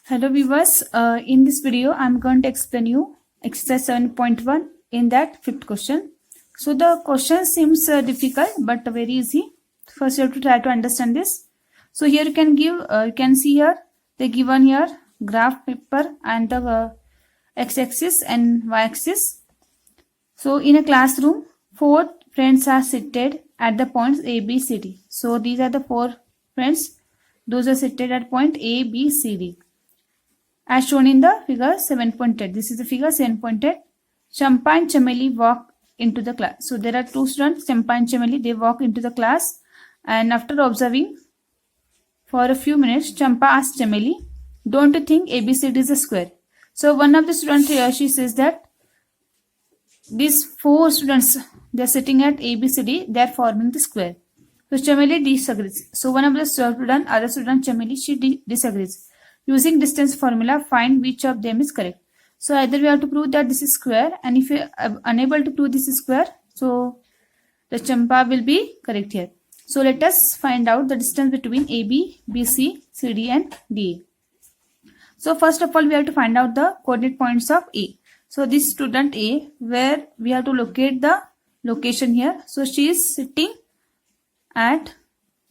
Hello viewers, in this video I am going to explain you exercise 7.1 in that fifth question. So the question seems difficult but very easy. First you have to try to understand this. So here you can see here they given here graph paper and the x-axis and y-axis. So in a classroom, 4 friends are seated at the points A, B, C, D. So these are the 4 friends. Those are seated at point A, B, C, D. As shown in the figure 7.8. This is the figure 7.8. Champa and Chameli walk into the class. So there are 2 students, Champa and Chameli. They walk into the class, and after observing for a few minutes, Champa asked Chameli, "Don't you think ABCD is a square?" So one of the students here, she says that these 4 students, they are sitting at ABCD, they are forming the square. So Chameli disagrees. So one of the student, other student Chameli, she disagrees. Using distance formula, find which of them is correct. So either we have to prove that this is square, and if you are unable to prove this is square, so the Champa will be correct here. So let us find out the distance between AB, BC, CD and DA. So first of all, we have to find out the coordinate points of A. So this student A, where we have to locate the location here. So she is sitting at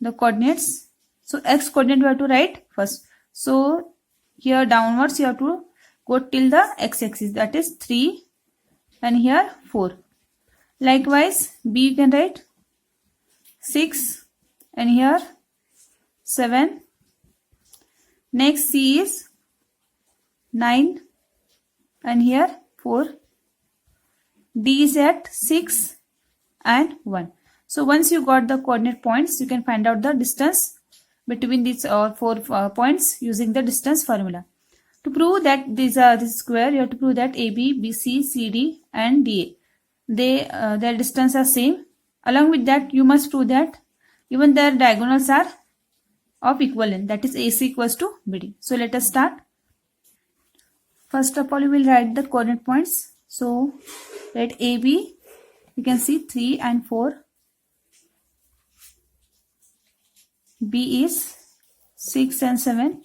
the coordinates. So x coordinate we have to write first. So here downwards you have to go till the x-axis, that is 3, and here 4. Likewise B you can write 6 and here 7. Next C is 9 and here 4. D is at 6 and 1. So once you got the coordinate points, you can find out the distance between these 4 points using the distance formula. To prove that these are this square, you have to prove that AB, BC, CD and DA, their distance are same. Along with that, you must prove that even their diagonals are of equal length, that is AC equals to BD. So let us start. First of all, you will write the coordinate points. So write AB, you can see 3 and 4. B is 6 and 7.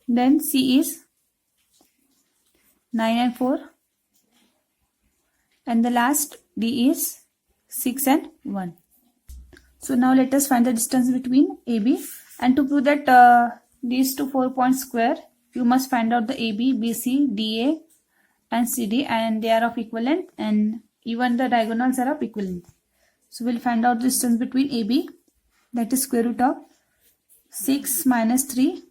Then C is 9 and 4. And the last D is 6 and 1. So now let us find the distance between AB. And to prove that these 4 points square, you must find out the AB, BC, DA and CD, and they are of equal length, and even the diagonals are of equal length. So we'll find out the distance between AB, that is square root of 6 minus 3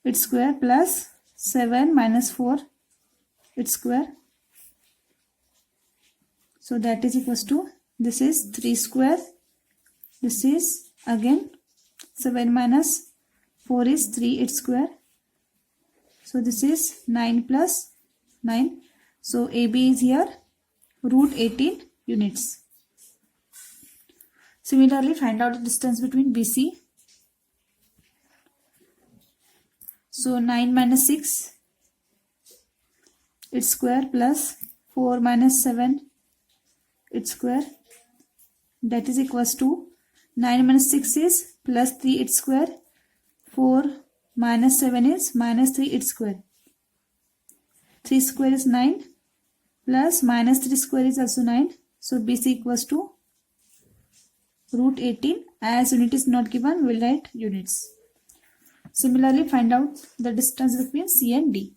its square plus 7 minus 4 its square. So that is equals to, this is 3 square, this is again 7 minus 4 is 3 its square. So this is 9 plus 9. So AB is here root 18 units. Similarly, find out the distance between BC. So 9 minus 6 its square plus 4 minus 7 its square, that is equals to 9 minus 6 is plus 3 its square, 4 minus 7 is minus 3 its square. 3 square is 9 plus minus 3 square is also 9. So BC equals to root 18. As unit is not given, we will write units. Similarly, find out the distance between C and D.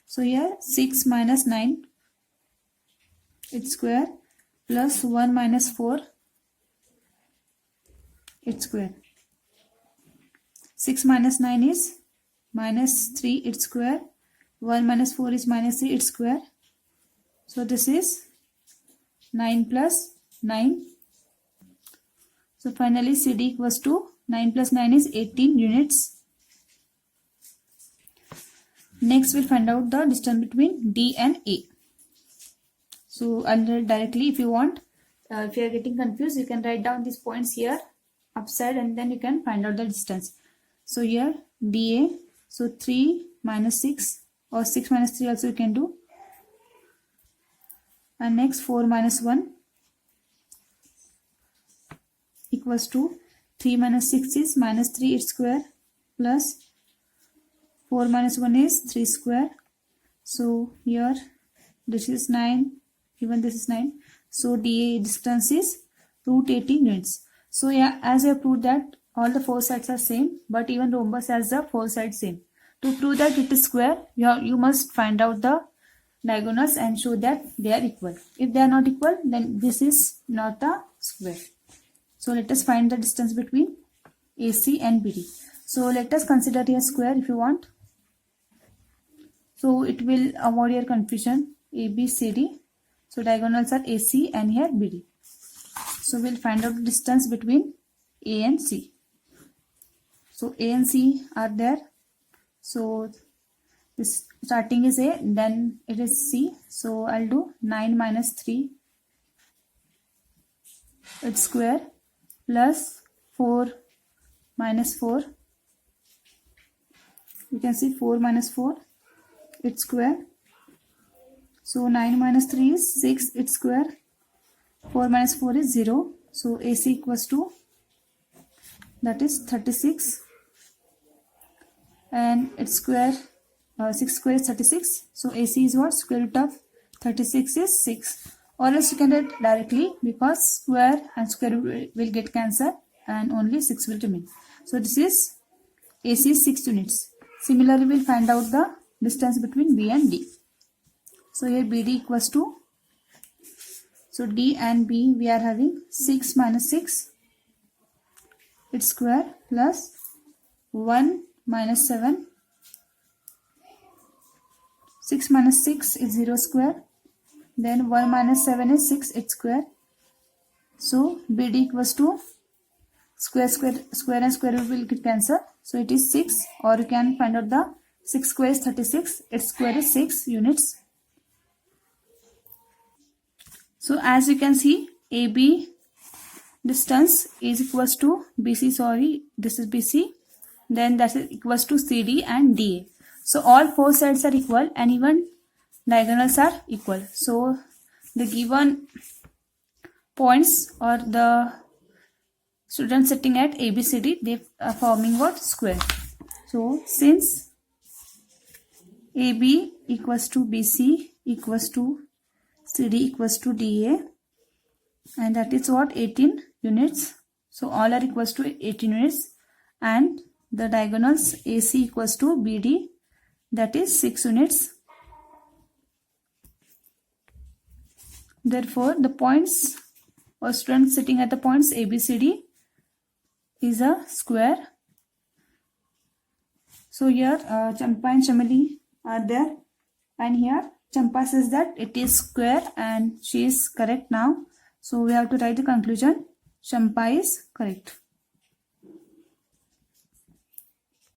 So here 6 minus 9 its square plus 1 minus 4 its square. 6 minus 9 is minus 3 its square. 1 minus 4 is minus 3 its square. So this is 9 plus 9. So finally CD equals to 9 plus 9 is 18 units. Next we'll find out the distance between D and A. So under directly, if you want, if you are getting confused, you can write down these points here upside and then you can find out the distance. So here DA, so 3 minus 6 or 6 minus 3 also you can do. And next 4 minus 1 equals to 3 minus 6 is minus 3 its square plus 4 minus 1 is 3 square. So here this is 9, even this is 9. So dA distance is root 80 units. So yeah, as I have proved that all the four sides are same, but even rhombus has the four sides same. To prove that it is square, you must find out the diagonals and show that they are equal. If they are not equal, then this is not a square. So let us find the distance between AC and BD. So let us consider a square if you want. So it will avoid your confusion. AB, CD. So diagonals are AC and here BD. So we'll find out the distance between A and C. So A and C are there. So this starting is A, then it is C. So I'll do 9 minus 3 its square plus 4 minus 4. You can see 4 minus 4 its square. So 9 minus 3 is 6 its square. 4 minus 4 is 0. So AC equals to, that is 36. And its square, 6 square is 36. So AC is what? Square root of 36 is 6. Or else you can write directly, because square and square root will get cancelled and only 6 will remain. So this is AC is 6 units. Similarly, we'll find out the distance between B and D. So here BD equals to, so D and B we are having 6 minus 6 its square plus 1 minus 7. 6 minus 6 is 0 square. Then 1 minus 7 is 6 its square. So BD equals to, square and square root will get cancelled. So it is 6, or you can find out the 6 square is 36. Its square is 6 units. So as you can see, AB distance is equals to BC, this is BC. Then that is equals to CD and DA. So all four sides are equal and even diagonals are equal. So the given points or the students sitting at ABCD, they are forming what? Square. So since AB equals to BC equals to CD equals to DA, and that is what? 18 units. So all are equals to 18 units, and the diagonals AC equals to BD, that is 6 units. Therefore, the points or students sitting at the points ABCD is a square. So here Champa and Shamali are there, and here Champa says that it is square and she is correct now. So we have to write the conclusion. Champa is correct.